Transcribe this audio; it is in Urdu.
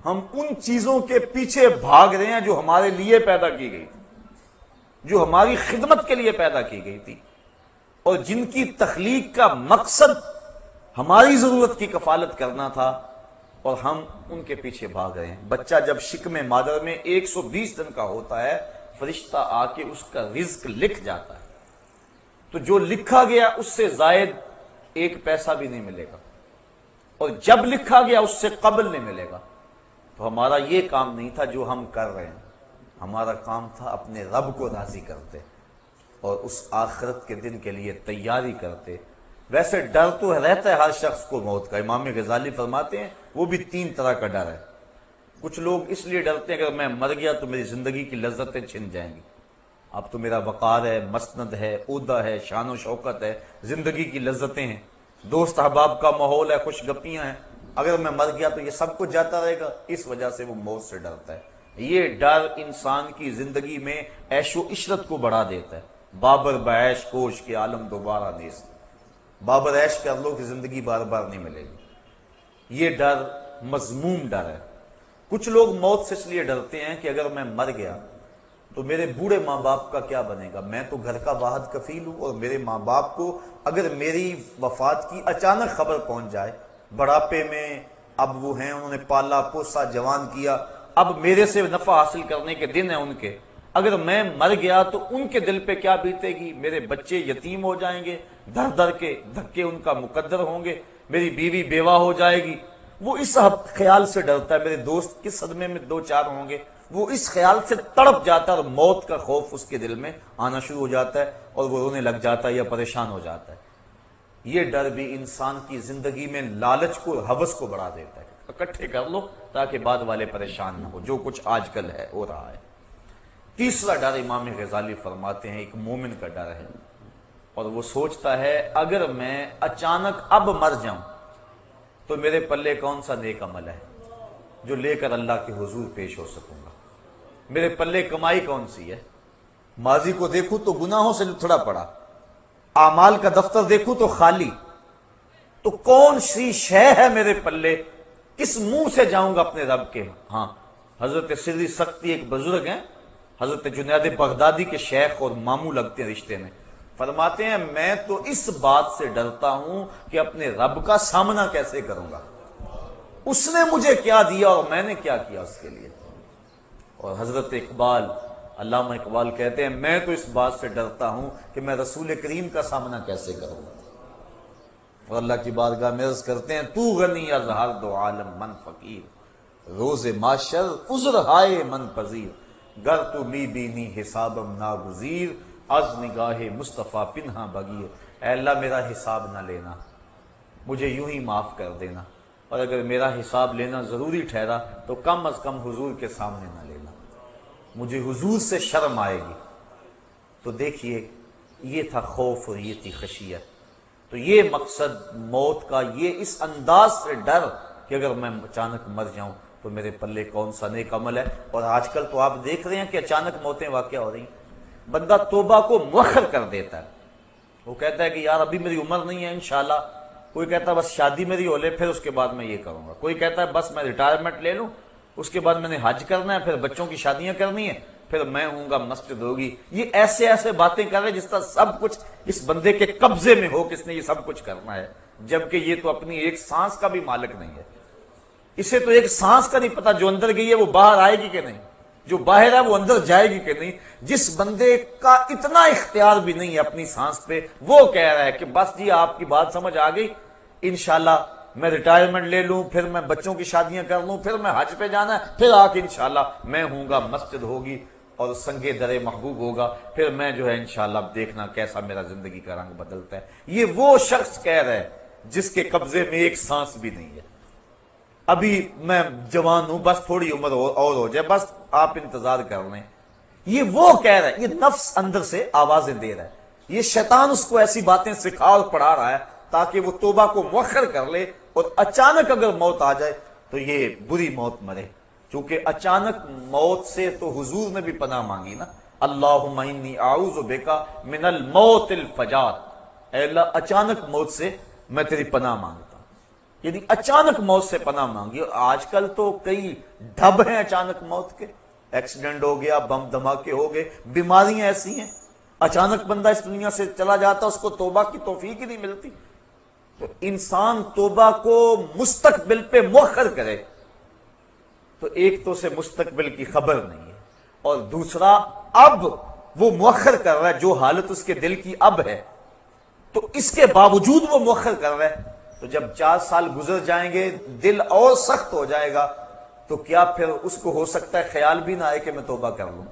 ہم ان چیزوں کے پیچھے بھاگ رہے ہیں جو ہمارے لیے پیدا کی گئی تھی، جو ہماری خدمت کے لیے پیدا کی گئی تھی، اور جن کی تخلیق کا مقصد ہماری ضرورت کی کفالت کرنا تھا، اور ہم ان کے پیچھے بھاگ رہے ہیں۔ بچہ جب شکم مادر میں 120 دن کا ہوتا ہے، فرشتہ آ کے اس کا رزق لکھ جاتا ہے، تو جو لکھا گیا اس سے زائد ایک پیسہ بھی نہیں ملے گا، اور جب لکھا گیا اس سے قبل نہیں ملے گا۔ تو ہمارا یہ کام نہیں تھا جو ہم کر رہے ہیں، ہمارا کام تھا اپنے رب کو راضی کرتے اور اس آخرت کے دن کے لیے تیاری کرتے۔ ویسے ڈر تو رہتا ہے ہر شخص کو موت کا، امام غزالی فرماتے ہیں وہ بھی 3 طرح کا ڈر ہے۔ کچھ لوگ اس لیے ڈرتے ہیں کہ اگر میں مر گیا تو میری زندگی کی لذتیں چھن جائیں گی، اب تو میرا وقار ہے، مسند ہے، عہدہ ہے، شان و شوکت ہے، زندگی کی لذتیں ہیں، دوست احباب کا ماحول ہے، خوش گپیاں ہیں، اگر میں مر گیا تو یہ سب کچھ جاتا رہے گا، اس وجہ سے وہ موت سے ڈرتا ہے۔ یہ ڈر انسان کی زندگی میں عیش و عشرت کو بڑھا دیتا ہے۔ بابر بعیش کوش کے عالم دوبارہ نیست، بابر عیش کر لو کہ زندگی بار بار نہیں ملے گی۔ یہ ڈر مذموم ڈر ہے۔ کچھ لوگ موت سے اس لیے ڈرتے ہیں کہ اگر میں مر گیا تو میرے بوڑھے ماں باپ کا کیا بنے گا، میں تو گھر کا واحد کفیل ہوں، اور میرے ماں باپ کو اگر میری وفات کی اچانک خبر پہنچ جائے، بڑھاپے میں اب وہ ہیں، انہوں نے پالا پوسا جوان کیا، اب میرے سے نفع حاصل کرنے کے دن ہیں ان کے، اگر میں مر گیا تو ان کے دل پہ کیا بیتے گی، میرے بچے یتیم ہو جائیں گے، در در کے دھکے ان کا مقدر ہوں گے، میری بیوی بیوہ ہو جائے گی۔ وہ اس خیال سے ڈرتا ہے میرے دوست کس صدمے میں 2-4 ہوں گے، وہ اس خیال سے تڑپ جاتا ہے، اور موت کا خوف اس کے دل میں آنا شروع ہو جاتا ہے، اور وہ رونے لگ جاتا ہے یا پریشان ہو جاتا ہے۔ یہ ڈر بھی انسان کی زندگی میں لالچ کو، ہوس کو بڑھا دیتا ہے، اکٹھے کر لو تاکہ بعد والے پریشان نہ ہو، جو کچھ آج کل ہے ہو رہا ہے۔ تیسرا ڈر امام غزالی فرماتے ہیں ایک مومن کا ڈر ہے، اور وہ سوچتا ہے اگر میں اچانک اب مر جاؤں تو میرے پلے کون سا نیک عمل ہے جو لے کر اللہ کے حضور پیش ہو سکوں گا، میرے پلے کمائی کون سی ہے، ماضی کو دیکھوں تو گناہوں سے لتھڑا پڑا، اعمال کا دفتر دیکھوں تو خالی، تو کون سی شے ہے میرے پلے، کس منہ سے جاؤں گا اپنے رب کے ہاں۔ حضرت سری سختی ایک بزرگ ہیں، حضرت جنید بغدادی کے شیخ اور ماموں لگتے ہیں رشتے میں، فرماتے ہیں میں تو اس بات سے ڈرتا ہوں کہ اپنے رب کا سامنا کیسے کروں گا، اس نے مجھے کیا دیا اور میں نے کیا کیا اس کے لیے۔ اور حضرت اقبال، علامہ اقبال کہتے ہیں میں تو اس بات سے ڈرتا ہوں کہ میں رسول کریم کا سامنا کیسے کروں گا۔ اور اللہ کی بارگاہ میں عرض کرتے ہیں تو غنی از ہر دو عالم من فقیر، روز معاشر عذر ہائے من پذیر، گر تو می بینی حسابم ناگزیر، از نگاہ مصطفیٰ پنہا بگیر۔ اے اللہ میرا حساب نہ لینا، مجھے یوں ہی معاف کر دینا، اور اگر میرا حساب لینا ضروری ٹھہرا تو کم از کم حضور کے سامنے نہ لینا، مجھے حضور سے شرم آئے گی۔ تو دیکھیے یہ تھا خوف اور یہ تھی خشیت۔ تو یہ مقصد موت کا، یہ اس انداز سے ڈر کہ اگر میں اچانک مر جاؤں تو میرے پلے کون سا نیک عمل ہے۔ اور آج کل تو آپ دیکھ رہے ہیں کہ اچانک موتیں واقع ہو رہی ہیں، بندہ توبہ کو مؤخر کر دیتا ہے، وہ کہتا ہے کہ یار ابھی میری عمر نہیں ہے انشاءاللہ، کوئی کہتا ہے بس شادی میری ہو لے پھر اس کے بعد میں یہ کروں گا، کوئی کہتا ہے بس میں ریٹائرمنٹ لے لوں اس کے بعد میں نے حج کرنا ہے، پھر بچوں کی شادیاں کرنی ہے، پھر میں ہوں گا مسجد ہوگی۔ یہ ایسے باتیں کر رہے جس طرح سب کچھ اس بندے کے قبضے میں ہو، کس نے یہ سب کچھ کرنا ہے، جبکہ یہ تو اپنی ایک سانس کا بھی مالک نہیں ہے، اسے تو ایک سانس کا نہیں پتا جو اندر گئی ہے وہ باہر آئے گی کہ نہیں، جو باہر ہے وہ اندر جائے گی کہ نہیں۔ جس بندے کا اتنا اختیار بھی نہیں ہے اپنی سانس پہ، وہ کہہ رہا ہے کہ بس جی آپ کی بات سمجھ آ گئی، انشاءاللہ میں ریٹائرمنٹ لے لوں، پھر میں بچوں کی شادیاں کر لوں، پھر میں حج پہ جانا ہے، پھر آ کے انشاءاللہ میں ہوں گا، مسجد ہوگی اور سنگ درے محبوب ہوگا، پھر میں جو ہے انشاءاللہ دیکھنا کیسا میرا زندگی کا رنگ بدلتا ہے۔ یہ وہ شخص کہہ رہا ہے جس کے قبضے میں ایک سانس بھی نہیں ہے، ابھی میں جوان ہوں، بس تھوڑی عمر اور ہو جائے، بس آپ انتظار کر لیں۔ یہ وہ کہہ رہا ہے، یہ نفس اندر سے آوازیں دے رہا ہے، یہ شیطان اس کو ایسی باتیں سکھا اور پڑھا رہا ہے تاکہ وہ توبہ کو مؤخر کر لے، اور اچانک اگر موت آ جائے تو یہ بری موت مرے۔ چونکہ اچانک موت سے تو حضور نے بھی پناہ مانگی نا، اللہم انی اعوذ بک من الموت الفجاۃ، اے اللہ اچانک موت سے میں تیری پناہ مانگتا ہوں۔ یعنی اچانک موت سے پناہ مانگی. آج کل تو کئی ڈھب ہیں اچانک موت کے، ایکسیڈنٹ ہو گیا، بم دھماکے ہو گئے، بیماریاں ایسی ہیں، اچانک بندہ اس دنیا سے چلا جاتا، اس کو توبہ کی توفیق ہی نہیں ملتی. تو انسان توبہ کو مستقبل پہ مؤخر کرے تو ایک تو اسے مستقبل کی خبر نہیں ہے، اور دوسرا اب وہ مؤخر کر رہا ہے جو حالت اس کے دل کی اب ہے، تو اس کے باوجود وہ مؤخر کر رہا ہے. تو جب 4 سال گزر جائیں گے دل اور سخت ہو جائے گا، تو کیا پھر اس کو ہو سکتا ہے خیال بھی نہ آئے کہ میں توبہ کر لوں؟